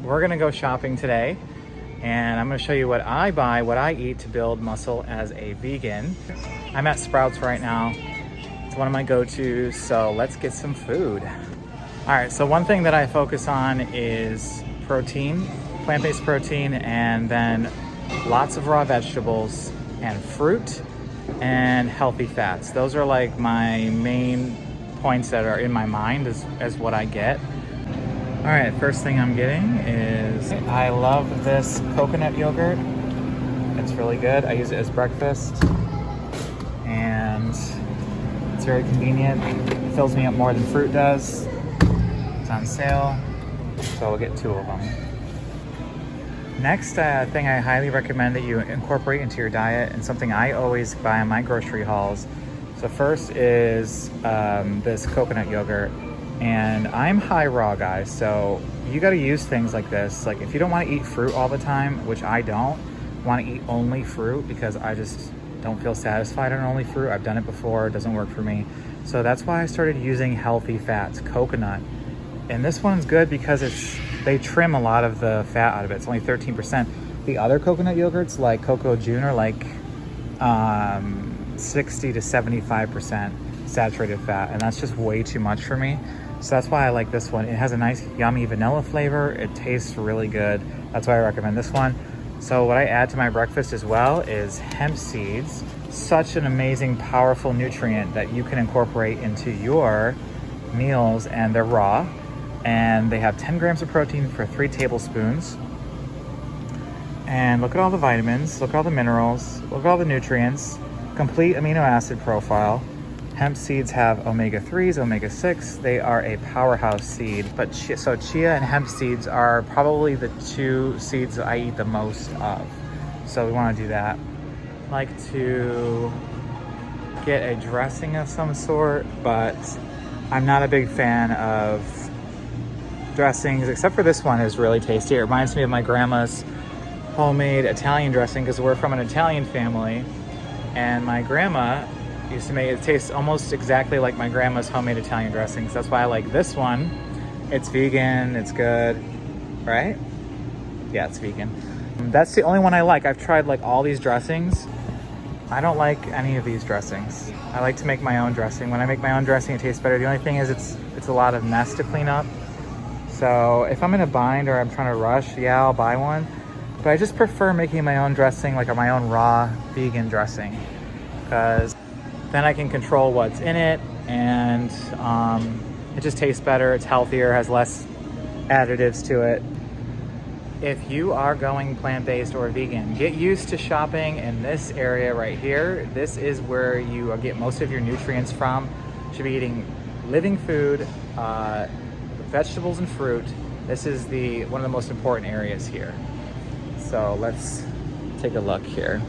we're gonna go shopping today and I'm gonna show you what I buy, what I eat to build muscle as a vegan. I'm at Sprouts right now. It's one of my go-tos, so let's get some food. All right, so one thing that I focus on is protein, plant-based protein, and then lots of raw vegetables and fruit and healthy fats. Those are like my main points that are in my mind as what I get. All right, first thing I'm getting is, I love this coconut yogurt. It's really good. I use it as breakfast and it's very convenient. It fills me up more than fruit does. It's on sale, so I'll get 2 of them. Next thing I highly recommend that you incorporate into your diet, and something I always buy on my grocery hauls. So first is this coconut yogurt. And I'm high raw, guys, so you got to use things like this. Like if you don't want to eat fruit all the time, which I don't, want to eat only fruit because I just don't feel satisfied on only fruit. I've done it before, it doesn't work for me. So that's why I started using healthy fats, coconut. And this one's good because they trim a lot of the fat out of it. It's only 13%. The other coconut yogurts like Cocoa June are like 60 to 75% saturated fat, and that's just way too much for me. So that's why I like this one. It has a nice yummy vanilla flavor. It tastes really good. That's why I recommend this one. So what I add to my breakfast as well is hemp seeds. Such an amazing, powerful nutrient that you can incorporate into your meals, and they're raw. And they have 10 grams of protein for 3 tablespoons. And look at all the vitamins, look at all the minerals, look at all the nutrients, complete amino acid profile. Hemp seeds have omega-3s, omega-6. They are a powerhouse seed. But so chia and hemp seeds are probably the 2 seeds that I eat the most of. So we want to do that. I like to get a dressing of some sort, but I'm not a big fan of dressings, except for this one is really tasty. It reminds me of my grandma's homemade Italian dressing because we're from an Italian family, and my grandma used to make it taste almost exactly like my grandma's homemade Italian dressings. That's why I like this one. It's vegan, it's good, right? Yeah, it's vegan. That's the only one I like. I've tried like all these dressings. I don't like any of these dressings. I like to make my own dressing. When I make my own dressing, it tastes better. The only thing is it's a lot of mess to clean up. So if I'm in a bind or I'm trying to rush, yeah, I'll buy one. But I just prefer making my own dressing, like my own raw vegan dressing, because then I can control what's in it, and it just tastes better, it's healthier, has less additives to it. If you are going plant-based or vegan, get used to shopping in this area right here. This is where you get most of your nutrients from. You should be eating living food, vegetables and fruit. This is one of the most important areas here. So let's take a look here.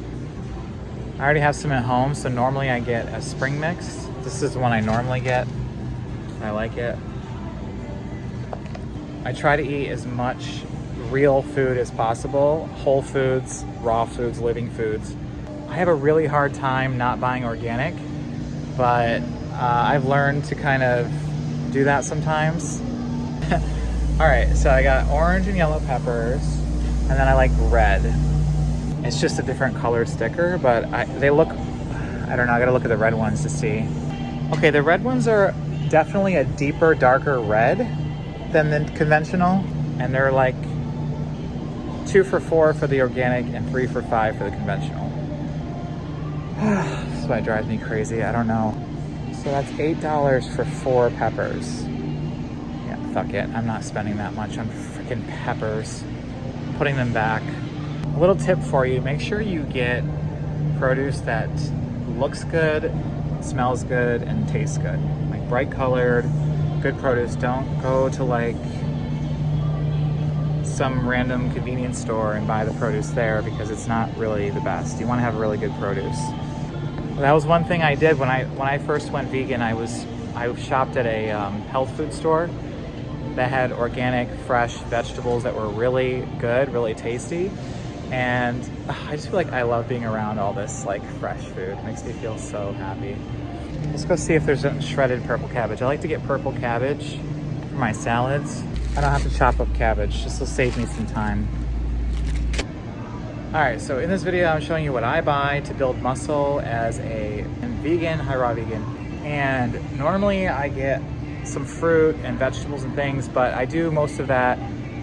I already have some at home, so normally I get a spring mix. This is the one I normally get. I like it. I try to eat as much real food as possible, whole foods, raw foods, living foods. I have a really hard time not buying organic, but I've learned to kind of do that sometimes. All right, so I got orange and yellow peppers, and then I like red. It's just a different color sticker, but they look, I don't know, I gotta look at the red ones to see. Okay, the red ones are definitely a deeper, darker red than the conventional, and they're like 2 for $4 for the organic and 3 for $5 for the conventional. This is why it drives me crazy, I don't know. So that's $8 for 4 peppers. Yeah, fuck it, I'm not spending that much on freaking peppers. Putting them back. A little tip for you, make sure you get produce that looks good, smells good, and tastes good. Like bright colored, good produce. Don't go to like some random convenience store and buy the produce there because it's not really the best. You want to have really good produce. That was one thing I did when I first went vegan. I shopped at a health food store that had organic, fresh vegetables that were really good, really tasty. And I just feel like I love being around all this like fresh food. It makes me feel so happy. Let's go see if there's a shredded purple cabbage. I like to get purple cabbage for my salads. I don't have to chop up cabbage. This will save me some time. All right, so in this video, I'm showing you what I buy to build muscle as a vegan, high raw vegan. And normally I get some fruit and vegetables and things, but I do most of that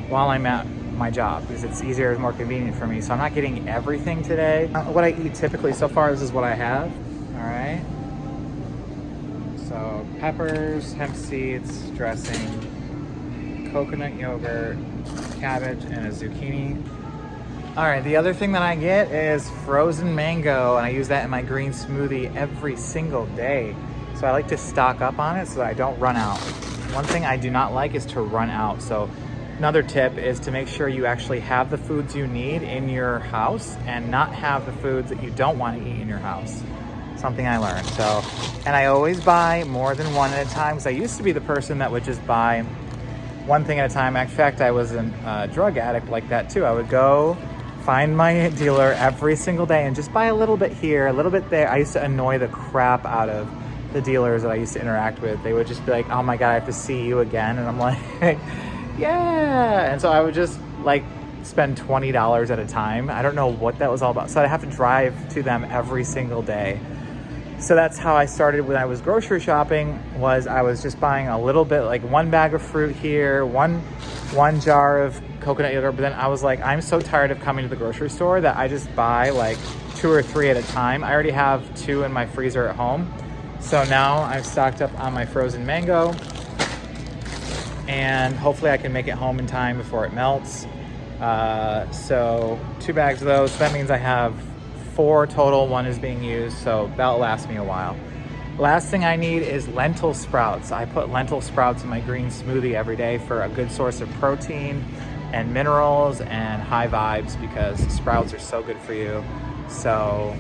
while I'm at my job because it's easier and more convenient for me. So I'm not getting everything today. What I eat typically so far, this is what I have. All right. So peppers, hemp seeds, dressing, coconut yogurt, cabbage, and a zucchini. All right, the other thing that I get is frozen mango, and I use that in my green smoothie every single day. So I like to stock up on it so that I don't run out. One thing I do not like is to run out. So another tip is to make sure you actually have the foods you need in your house and not have the foods that you don't want to eat in your house. Something I learned. So, and I always buy more than one at a time because I used to be the person that would just buy one thing at a time. In fact, I was a drug addict like that too. I would go find my dealer every single day and just buy a little bit here, a little bit there. I used to annoy the crap out of the dealers that I used to interact with. They would just be like, oh my God, I have to see you again. And I'm like, yeah. And so I would just like spend $20 at a time. I don't know what that was all about. So I'd have to drive to them every single day. So that's how I started when I was grocery shopping, was I was just buying a little bit, like one bag of fruit here, one jar of coconut yogurt. But then I was like, I'm so tired of coming to the grocery store that I just buy like 2 or 3 at a time. I already have 2 in my freezer at home. So now I've stocked up on my frozen mango, and hopefully I can make it home in time before it melts. So 2 bags of those. So that means I have 4 total. 1 is being used, so that'll last me a while. Last thing I need is lentil sprouts. I put lentil sprouts in my green smoothie every day for a good source of protein and minerals and high vibes because sprouts are so good for you. So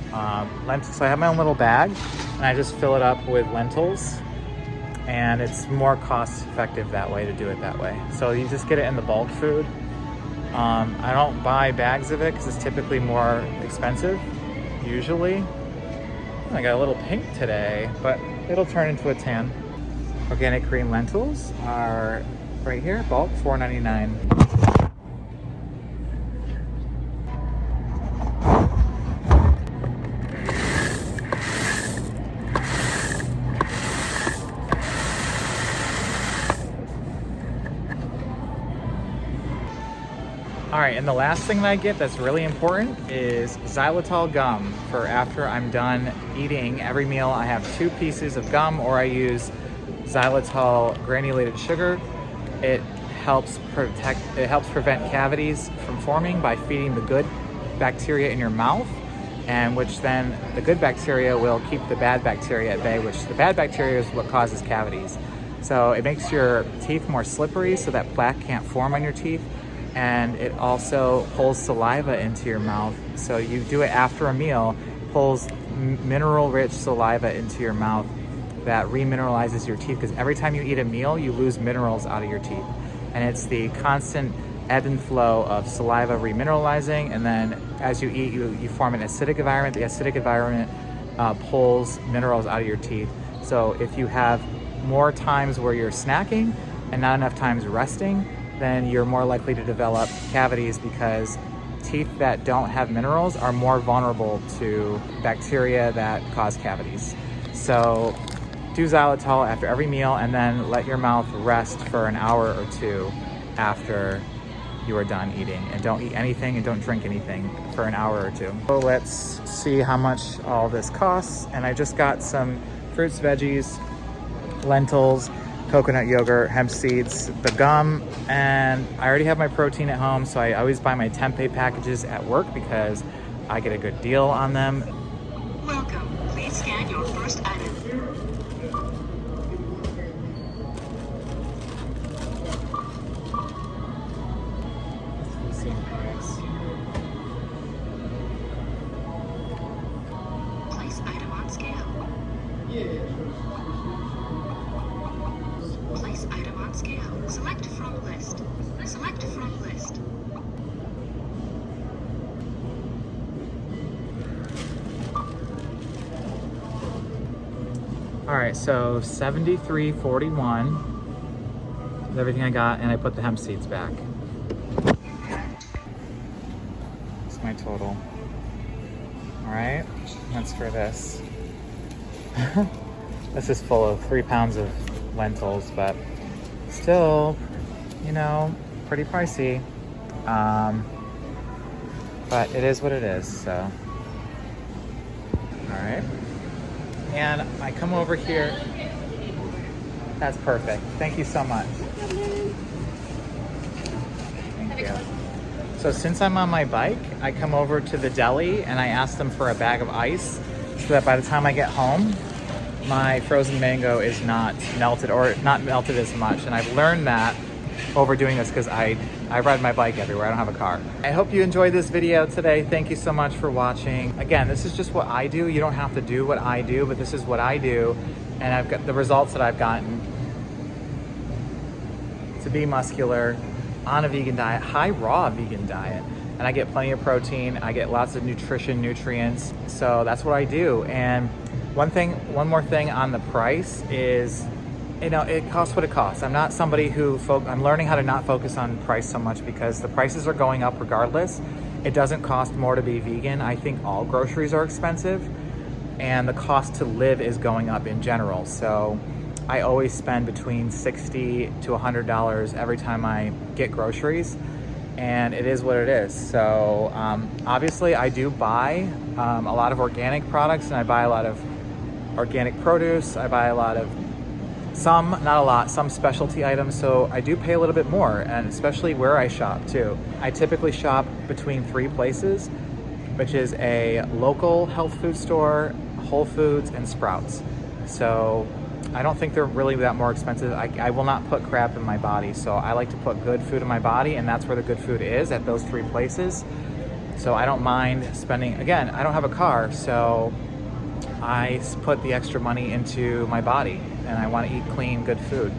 lentils. So I have my own little bag, and I just fill it up with lentils, and it's more cost effective that way to do it that way. So you just get it in the bulk food. I don't buy bags of it because it's typically more expensive, usually. I got a little pink today, but it'll turn into a tan. Organic green lentils are right here, bulk, $4.99. All right, and the last thing that I get that's really important is xylitol gum for after I'm done eating every meal. I have 2 pieces of gum, or I use xylitol granulated sugar. It helps prevent cavities from forming by feeding the good bacteria in your mouth, and which then the good bacteria will keep the bad bacteria at bay, which the bad bacteria is what causes cavities. So it makes your teeth more slippery so that plaque can't form on your teeth. And it also pulls saliva into your mouth. So you do it after a meal, pulls mineral-rich saliva into your mouth that remineralizes your teeth, because every time you eat a meal, you lose minerals out of your teeth. And it's the constant ebb and flow of saliva remineralizing, and then as you eat, you form an acidic environment. The acidic environment pulls minerals out of your teeth. So if you have more times where you're snacking and not enough times resting, then you're more likely to develop cavities, because teeth that don't have minerals are more vulnerable to bacteria that cause cavities. So do xylitol after every meal, and then let your mouth rest for an hour or 2 after you are done eating. And don't eat anything and don't drink anything for an hour or 2. So let's see how much all this costs. And I just got some fruits, veggies, lentils, coconut yogurt, hemp seeds, the gum, and I already have my protein at home, so I always buy my tempeh packages at work because I get a good deal on them. Welcome. Please scan your first item. Place item on scale. Place item on scale. Select from list. Select from list. All right, so $73.41. everything I got, and I put the hemp seeds back. That's my total. All right, that's for this. This is full of 3 pounds of lentils, but still, you know, pretty pricey. But it is what it is, so. All right. And I come over here. That's perfect. Thank you so much. Thank you. So since I'm on my bike, I come over to the deli and I ask them for a bag of ice so that by the time I get home, my frozen mango is not melted, or not melted as much. And I've learned that over doing this because I ride my bike everywhere. I don't have a car. I hope you enjoyed this video today. Thank you so much for watching. Again, this is just what I do. You don't have to do what I do, but this is what I do. And I've got the results that I've gotten to be muscular on a vegan diet, high raw vegan diet. And I get plenty of protein. I get lots of nutrients. So that's what I do. And one more thing on the price is, you know, it costs what it costs. I'm not somebody who, I'm learning how to not focus on price so much because the prices are going up regardless. It doesn't cost more to be vegan. I think all groceries are expensive and the cost to live is going up in general. So I always spend between $60 to $100 every time I get groceries, and it is what it is. So obviously I do buy a lot of organic products, and I buy a lot of organic produce. I buy a lot of some, not a lot, some specialty items, so I do pay a little bit more, and especially where I shop too. I typically shop between 3 places, which is a local health food store, Whole Foods, and Sprouts. So I don't think they're really that more expensive. I will not put crap in my body, so I like to put good food in my body, and that's where the good food is, at those 3 places. So I don't mind spending, again, I don't have a car, so I put the extra money into my body, and I want to eat clean, good food.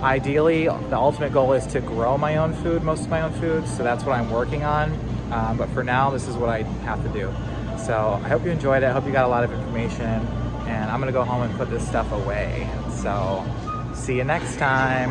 Ideally, the ultimate goal is to grow my own food, most of my own food, so that's what I'm working on. But for now, this is what I have to do. So I hope you enjoyed it. I hope you got a lot of information, and I'm gonna go home and put this stuff away. So see you next time.